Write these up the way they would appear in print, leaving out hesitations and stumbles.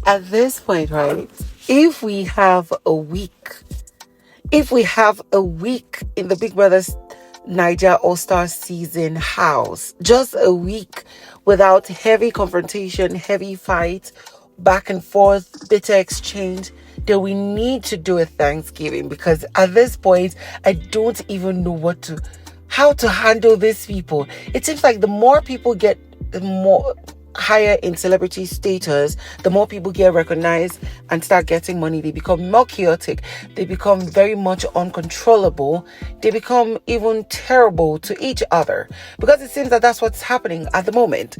At this point, right, if we have a week in the Big Brother's Naija All-Star season house, just a week without heavy confrontation, heavy fight, back and forth, bitter exchange, then we need to do a Thanksgiving, because at this point, I don't even know how to handle these people. It seems like the more people get, the more higher in celebrity status, the more people get recognized and start getting money, they become more chaotic, they become very much uncontrollable, they become even terrible to each other, because it seems that that's what's happening at the moment.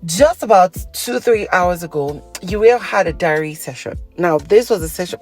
Just about 2-3 hours ago, Uriel had a diary session. Now, this was a session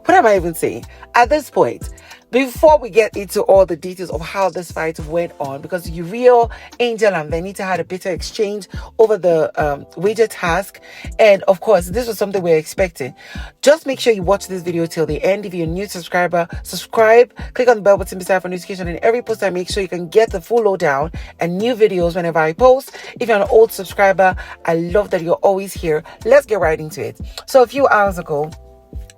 what am I even saying at this point? Before we get into all the details of how this fight went on, because Uriel, Angel, and Venita had a bitter exchange over the wager task. And of course, this was something we're expecting. Just make sure you watch this video till the end. If you're a new subscriber, subscribe, click on the bell button beside for notification. And every post I make sure you can get the full lowdown and new videos whenever I post. If you're an old subscriber, I love that you're always here. Let's get right into it. So a few hours ago,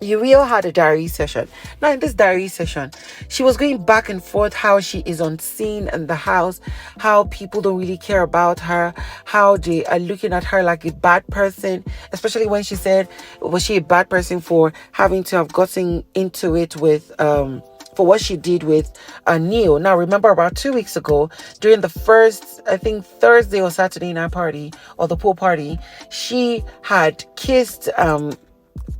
Uriel had a diary session. Now, in this diary session, she was going back and forth how she is unseen in the house, how people don't really care about her, how they are looking at her like a bad person, especially when she said, was she a bad person for having to have gotten into it with, for what she did with Neil. Now, remember about 2 weeks ago, during the first, I think, Thursday or Saturday night party, or the pool party, she had kissed,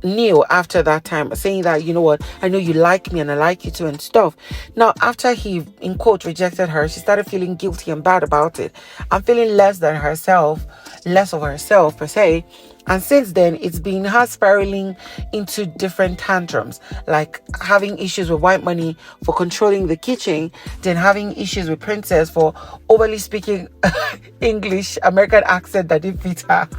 Neil after that time, saying that, you know what, I know you like me and I like you too and stuff. Now, after he, in quote, rejected her, she started feeling guilty and bad about it and feeling less of herself per se. And since then, it's been her spiraling into different tantrums, like having issues with WhiteMoney for controlling the kitchen, then having issues with Princess for overly speaking English, American accent that didn't fit her.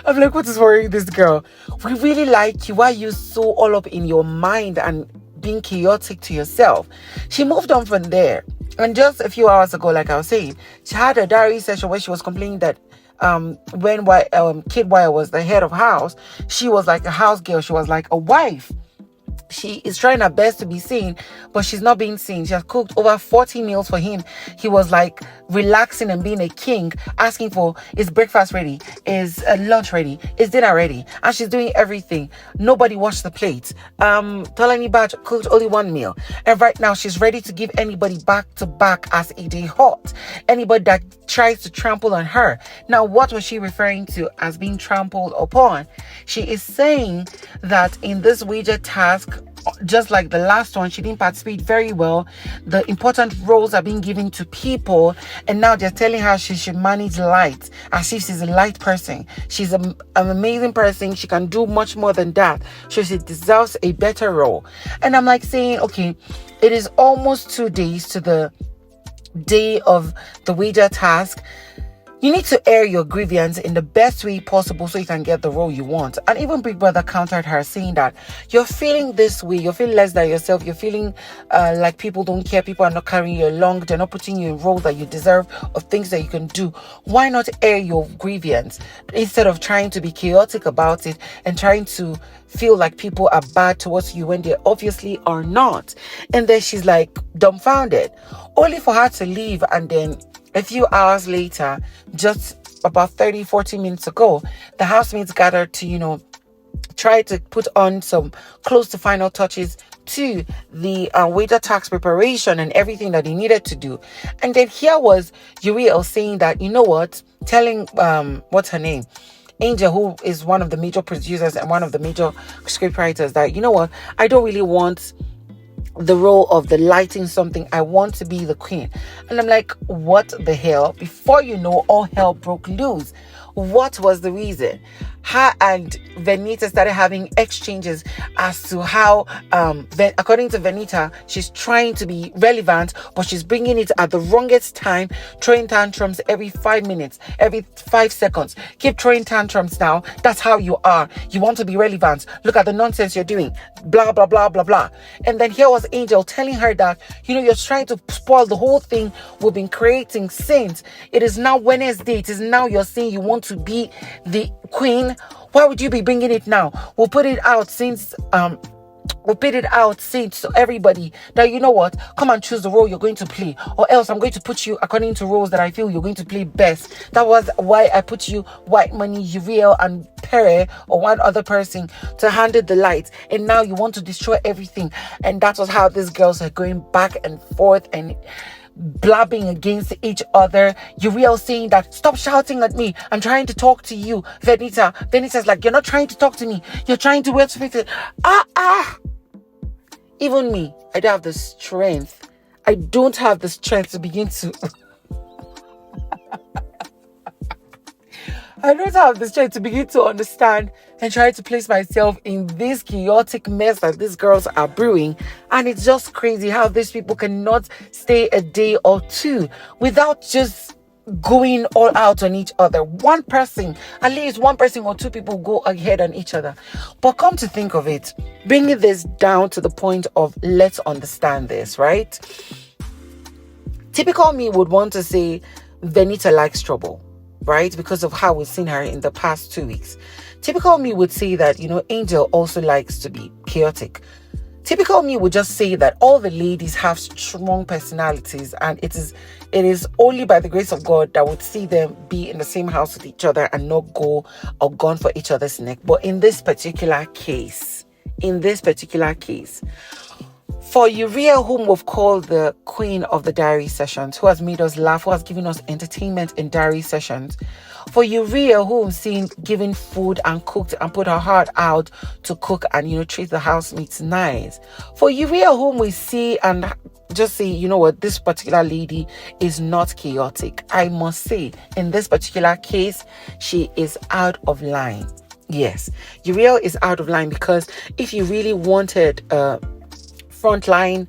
I'm like, what is worrying this girl? We really like you. Why are you so all up in your mind and being chaotic to yourself? She moved on from there. And just a few hours ago, like I was saying, she had a diary session where she was complaining that when Kid Wire was the head of house, she was like a house girl. She was like a wife. She is trying her best to be seen, but she's not being seen. She has cooked over 40 meals for him. He was like relaxing and being a king, asking for, is breakfast ready? Is lunch ready? Is dinner ready? And she's doing everything. Nobody washed the plates. Tolani Batch cooked only one meal. And right now she's ready to give anybody back to back as a day hot. Anybody that tries to trample on her. Now, what was she referring to as being trampled upon? She is saying that in this wager task, just like the last one, she didn't participate very well. The important roles are being given to people, and now they're telling her she should manage light, as if she's a light person. She's an amazing person. She can do much more than that. So she deserves a better role. And I'm like saying, okay, it is almost 2 days to the day of the wager task. You need to air your grievance in the best way possible so you can get the role you want. And even Big Brother countered her, saying that you're feeling this way, you're feeling less than yourself, you're feeling like people don't care, people are not carrying you along, they're not putting you in roles that you deserve or things that you can do. Why not air your grievance instead of trying to be chaotic about it and trying to feel like people are bad towards you when they obviously are not? And then she's like dumbfounded, only for her to leave. And then a few hours later, just about 30-40 minutes ago, the housemates gathered to, try to put on some close to final touches to the wager tax preparation and everything that they needed to do. And then here was Uriel saying that, you know what, telling, what's her name? Angel, who is one of the major producers and one of the major scriptwriters, that, you know what, I don't really want the role of the lighting something. I want to be the queen. And I'm like, what the hell? Before you know, all hell broke loose. What was the reason? Her and Venita started having exchanges as to how, according to Venita, she's trying to be relevant, but she's bringing it at the wrongest time, throwing tantrums every 5 minutes, every 5 seconds. Keep throwing tantrums now. That's how you are. You want to be relevant. Look at the nonsense you're doing. Blah, blah, blah, blah, blah. And then here was Angel telling her that, you're trying to spoil the whole thing we've been creating since. It is now Wednesday. It is now you're saying you want to be the Queen, why would you be bringing it now? We'll put it out since so everybody that, you know what, come and choose the role you're going to play, or else I'm going to put you according to roles that I feel you're going to play best. That was why I put you, WhiteMoney, Uriel, and Pere, or one other person, to handle the lights, and now you want to destroy everything. And that was how these girls are going back and forth and blabbing against each other. Uriel saying that, stop shouting at me, I'm trying to talk to you. Venita's like, you're not trying to talk to me, you're trying to wait to fix it. Even me, I don't have the strength. I don't have the strength to begin to I don't have the strength to begin to understand and try to place myself in this chaotic mess that these girls are brewing. And it's just crazy how these people cannot stay a day or two without just going all out on each other. One person, at least one person or two people go ahead on each other. But come to think of it, bringing this down to the point of let's understand this, right? Typical me would want to say Venita likes trouble, right? Because of how we've seen her in the past 2 weeks. Typical me would say that, Angel also likes to be chaotic. Typical me would just say that all the ladies have strong personalities, and it is only by the grace of God that would see them be in the same house with each other and not go or gone for each other's neck. But in this particular case, for Uriel, whom we've called the queen of the diary sessions, who has made us laugh, who has given us entertainment in diary sessions. For Uriel, who we've seen giving food and cooked and put her heart out to cook and, treat the housemates nice. For Uriel, whom we see and just say, you know what, this particular lady is not chaotic. I must say, in this particular case, she is out of line. Yes, Uriel is out of line, because if you really wanted frontline,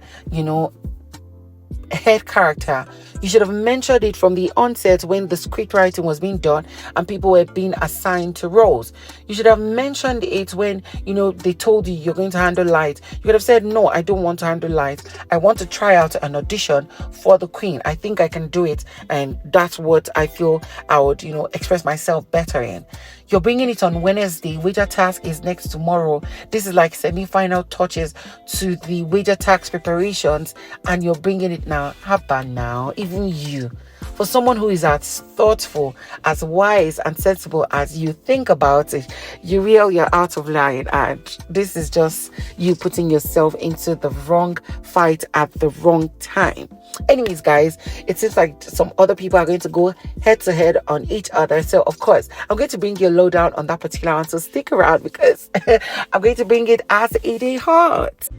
head character, you should have mentioned it from the onset when the script writing was being done and people were being assigned to roles. You should have mentioned it when, they told you you're going to handle lights. You could have said, no, I don't want to handle lights. I want to try out an audition for the queen. I think I can do it. And that's what I feel I would, express myself better in. You're bringing it on Wednesday. Wager task is next tomorrow. This is like semi-final touches to the wager tax preparations, and you're bringing it now. How about now? Even you, for someone who is as thoughtful, as wise and sensible as you, think about it. Uriel, you're out of line, and this is just you putting yourself into the wrong fight at the wrong time. Anyways, guys, it seems like some other people are going to go head to head on each other. So, of course, I'm going to bring you a lowdown on that particular one. So stick around, because I'm going to bring it as it is hot.